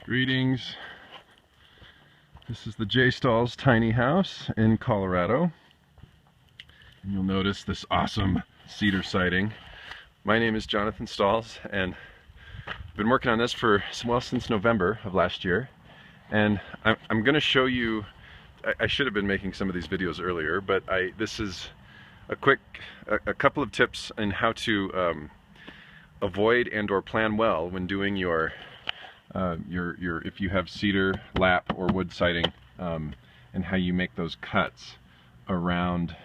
Greetings. This is the J Stalls tiny house in Colorado. And you'll notice this awesome cedar siding. My name is Jonathan Stalls, and I've been working on this since November of last year. And I'm going to show you, I should have been making some of these videos earlier, but this is a couple of tips on how to avoid and or plan well when doing your if you have cedar, lap, or wood siding, and how you make those cuts around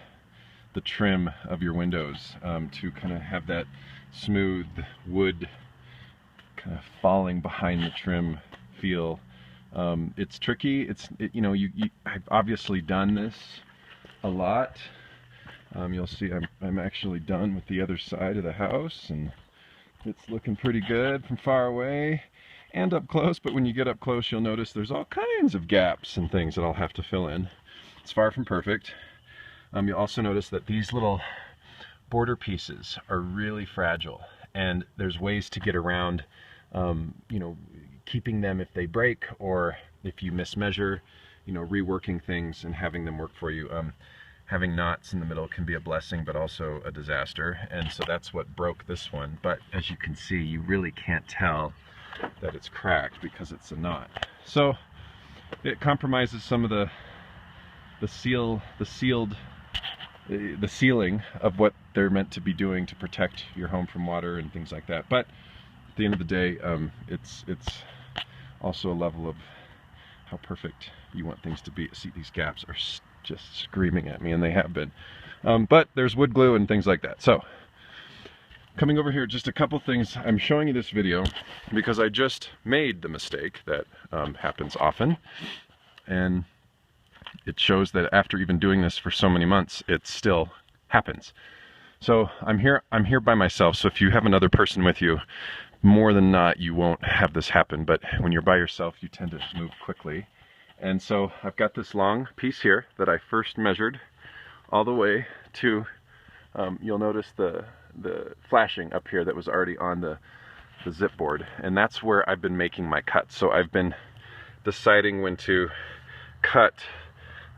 the trim of your windows to kind of have that smooth wood kind of falling behind the trim feel. It's tricky. I've obviously done this a lot. You'll see I'm actually done with the other side of the house, and it's looking pretty good from far away and up close, but when you get up close you'll notice there's all kinds of gaps and things that I'll have to fill in. It's far from perfect. You'll also notice that these little border pieces are really fragile, and there's ways to get around keeping them if they break, or if you mismeasure, reworking things and having them work for you. Having knots in the middle can be a blessing, but also a disaster, and so that's what broke this one. But as you can see, you really can't tell that it's cracked because it's a knot. So it compromises some of the sealing of what they're meant to be doing to protect your home from water and things like that. But at the end of the day, it's also a level of how perfect you want things to be. See, these gaps are just screaming at me, and they have been. But there's wood glue and things like that. So coming over here, just a couple things. I'm showing you this video because I just made the mistake that happens often, and it shows that after even doing this for so many months, it still happens. So I'm here by myself, so if you have another person with you, more than not you won't have this happen, but when you're by yourself you tend to move quickly. And so I've got this long piece here that I first measured all the way to, you'll notice the flashing up here that was already on the zip board, and that's where I've been making my cuts. So I've been deciding when to cut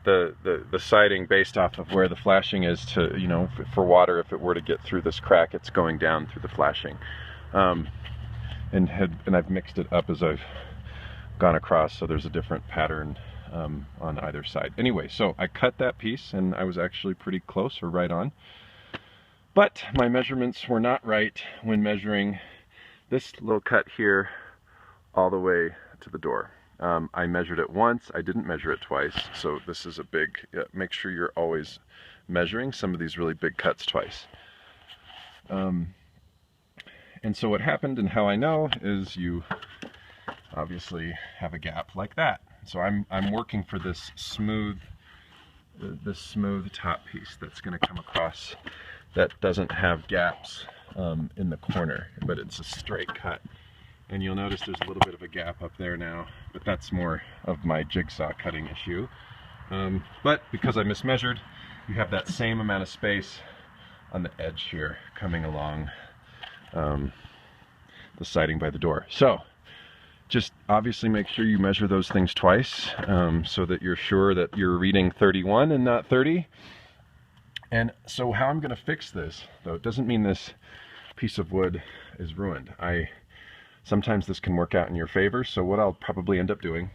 the siding based off of where the flashing is to, for water, if it were to get through this crack, it's going down through the flashing. And I've mixed it up as I've gone across, so there's a different pattern on either side. Anyway, so I cut that piece, and I was actually pretty close, or right on. But my measurements were not right when measuring this little cut here all the way to the door. I measured it once, I didn't measure it twice, so this is a big, make sure you're always measuring some of these really big cuts twice. And so what happened, and how I know, is you obviously have a gap like that. So I'm working for this smooth top piece that's going to come across, that doesn't have gaps in the corner, but it's a straight cut. And you'll notice there's a little bit of a gap up there now, but that's more of my jigsaw cutting issue. But because I mismeasured, you have that same amount of space on the edge here coming along the siding by the door. So just obviously make sure you measure those things twice, so that you're sure that you're reading 31 and not 30. And so how I'm going to fix this, though, it doesn't mean this piece of wood is ruined. Sometimes this can work out in your favor. So what I'll probably end up doing,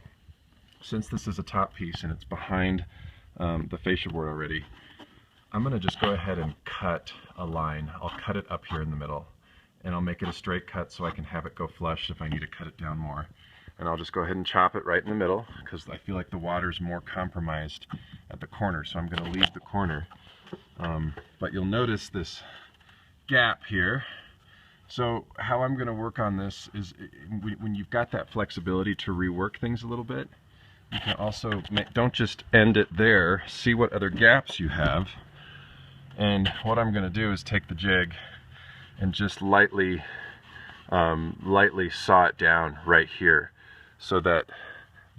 since this is a top piece and it's behind the fascia board already, I'm going to just go ahead and cut a line. I'll cut it up here in the middle, and I'll make it a straight cut so I can have it go flush if I need to cut it down more. And I'll just go ahead and chop it right in the middle, because I feel like the water's more compromised at the corner, so I'm going to leave the corner. But you'll notice this gap here. So how I'm going to work on this is, when you've got that flexibility to rework things a little bit, you can also don't just end it there, see what other gaps you have. And what I'm going to do is take the jig and just lightly saw it down right here, so that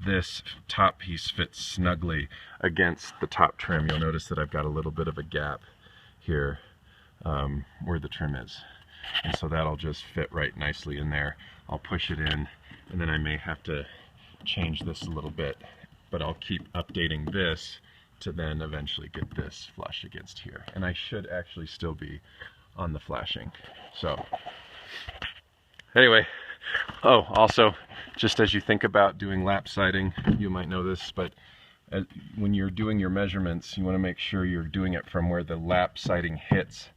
this top piece fits snugly against the top trim. You'll notice that I've got a little bit of a gap here where the trim is, and so that'll just fit right nicely in there. I'll push it in, and then I may have to change this a little bit, but I'll keep updating this to then eventually get this flush against here. And I should actually still be on the flashing. So anyway, oh, also, just as you think about doing lap siding, you might know this, but when you're doing your measurements, you want to make sure you're doing it from where the lap siding hits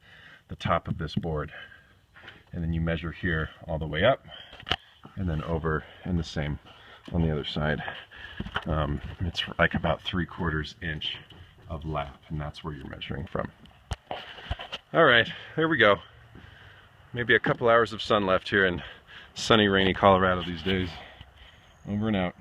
the top of this board. And then you measure here all the way up, and then over, and the same on the other side. It's like about 3/4 inch of lap, and that's where you're measuring from. All right, there we go. Maybe a couple hours of sun left here in sunny, rainy Colorado these days. Over and out.